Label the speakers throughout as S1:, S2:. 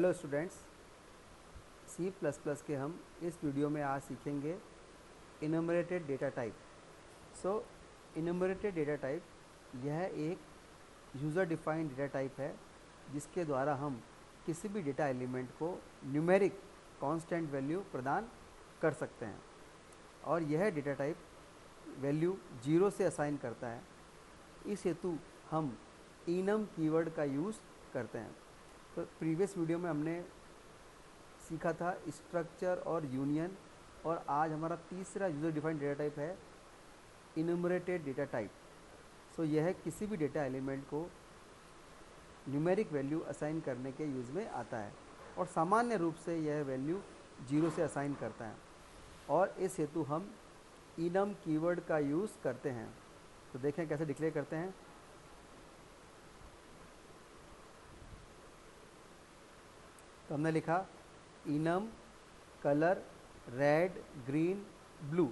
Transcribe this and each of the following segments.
S1: Hello students, C plus plus के हम इस वीडियो में आज सीखेंगे enumerated data type. So enumerated data type यह एक यूज़र डिफाइंड डेटा टाइप है जिसके द्वारा हम किसी भी डेटा एलिमेंट को न्यूमेरिक कांस्टेंट वैल्यू प्रदान कर सकते हैं और यह डेटा टाइप वैल्यू 0 से असाइन करता है। इस हेतु हम इनम कीवर्ड का यूज़ करते हैं। तो प्रीवियस वीडियो में हमने सीखा था स्ट्रक्चर और यूनियन, और आज हमारा तीसरा यूज़र डिफाइंड डेटा टाइप है इनमरेटेड डेटा टाइप। सो यह किसी भी डेटा एलिमेंट को न्यूमेरिक वैल्यू असाइन करने के यूज़ में आता है और सामान्य रूप से यह वैल्यू 0 से असाइन करता है और इस हेतु हम इनम कीवर्ड का यूज़ करते हैं। तो देखें कैसे डिक्लेयर करते हैं। तो हमने लिखा enum colour red green blue.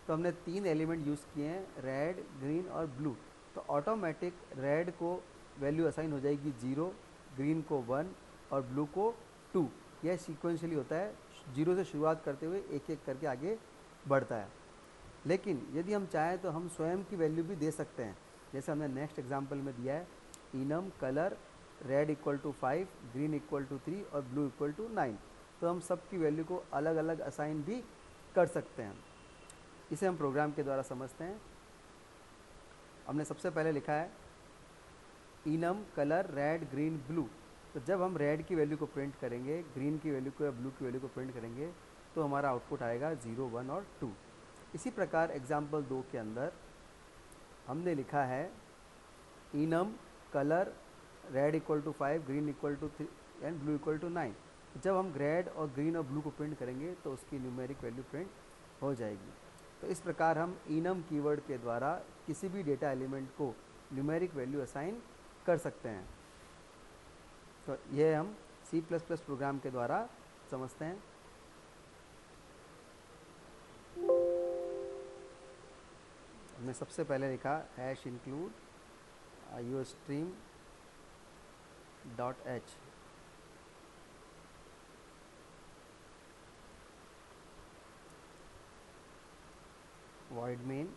S1: तो हमने 3 एलिमेंट यूज़ किए हैं, रेड ग्रीन और ब्लू। तो ऑटोमेटिक रेड को वैल्यू असाइन हो जाएगी 0, ग्रीन को 1 और ब्लू को 2। यह सीक्वेंशियली होता है, 0 से शुरुआत करते हुए एक एक करके आगे बढ़ता है। लेकिन यदि हम चाहें तो हम स्वयं की वैल्यू भी दे सकते हैं, जैसे हमने नेक्स्ट एग्जाम्पल में दिया है enum colour red equal to 5, green equal to 3 और ब्लू इक्वल टू 9। तो हम सब की वैल्यू को अलग अलग असाइन भी कर सकते हैं। इसे हम प्रोग्राम के द्वारा समझते हैं। हमने सबसे पहले लिखा है enum colour red green blue. तो जब हम रेड की वैल्यू को प्रिंट करेंगे, ग्रीन की वैल्यू को या ब्लू की वैल्यू को प्रिंट करेंगे तो हमारा आउटपुट आएगा 0, 1 और 2। इसी प्रकार एग्जाम्पल 2 के अंदर हमने लिखा है enum colour red equal to 5, green equal to 3 and blue equal to 9। जब हम रेड और ग्रीन और ब्लू को प्रिंट करेंगे तो उसकी न्यूमेरिक वैल्यू प्रिंट हो जाएगी। तो इस प्रकार हम इनम कीवर्ड के द्वारा किसी भी डेटा एलिमेंट को न्यूमेरिक वैल्यू असाइन कर सकते हैं। तो यह हम सी प्लस प्लस प्रोग्राम के द्वारा समझते हैं। हमने सबसे पहले लिखा hash include iostream .h। void main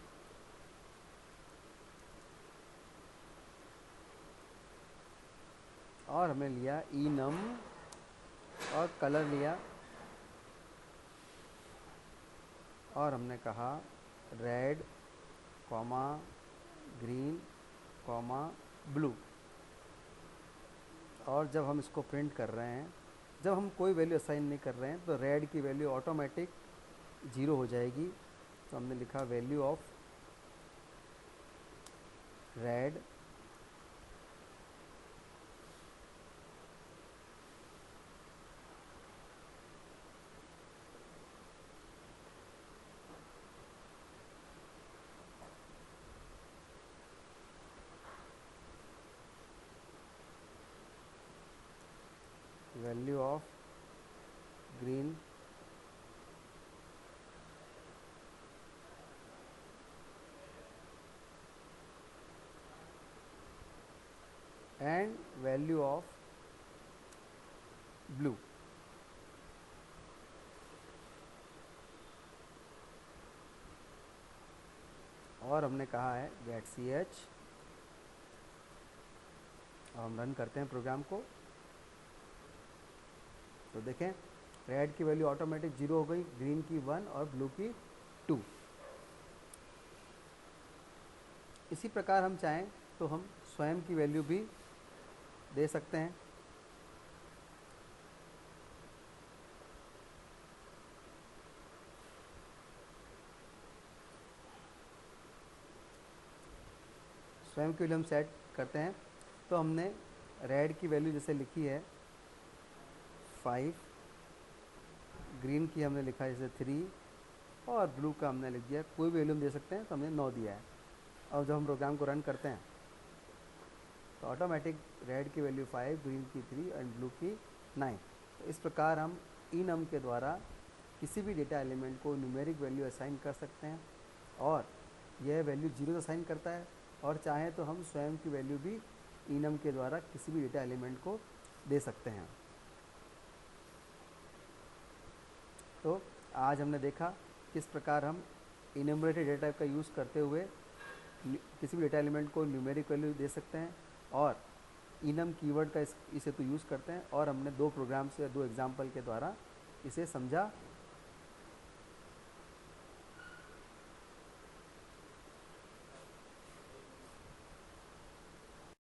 S1: और हमने लिया enum और कलर लिया और हमने कहा red comma green comma blue. और जब हम इसको प्रिंट कर रहे हैं, जब हम कोई वैल्यू असाइन नहीं कर रहे हैं तो रेड की वैल्यू ऑटोमेटिक 0 हो जाएगी। तो हमने लिखा value of red value of green and value of blue. और हमने कहा है गेट ch। और हम रन करते हैं प्रोग्राम को। तो देखें रेड की वैल्यू ऑटोमेटिक 0 हो गई, ग्रीन की 1 और ब्लू की 2। इसी प्रकार हम चाहें तो हम स्वयं की वैल्यू भी दे सकते हैं। स्वयं की वैल्यू हम सेट करते हैं। तो हमने रेड की वैल्यू जैसे लिखी है 5, ग्रीन की हमने लिखा है जैसे 3 और ब्लू का हमने लिख दिया, कोई भी वैल्यू हम दे सकते हैं, तो हमने 9 दिया है। और जब हम प्रोग्राम को रन करते हैं तो ऑटोमेटिक रेड की वैल्यू 5, ग्रीन की 3 एंड ब्लू की 9। तो इस प्रकार हम इनम के द्वारा किसी भी डेटा एलिमेंट को न्यूमेरिक वैल्यू असाइन कर सकते हैं और यह वैल्यू 0 असाइन करता है। और चाहें तो हम स्वयं की वैल्यू भी इनम के द्वारा किसी भी डेटा एलिमेंट को दे सकते हैं। तो आज हमने देखा किस प्रकार हम इनम्बरेटेड डेटा टाइप का यूज़ करते हुए किसी भी डेटा एलिमेंट को न्यूमेरिक वैल्यू दे सकते हैं और इनम कीवर्ड का इसे तो यूज़ करते हैं, और हमने 2 प्रोग्राम्स या 2 एग्जाम्पल के द्वारा इसे समझा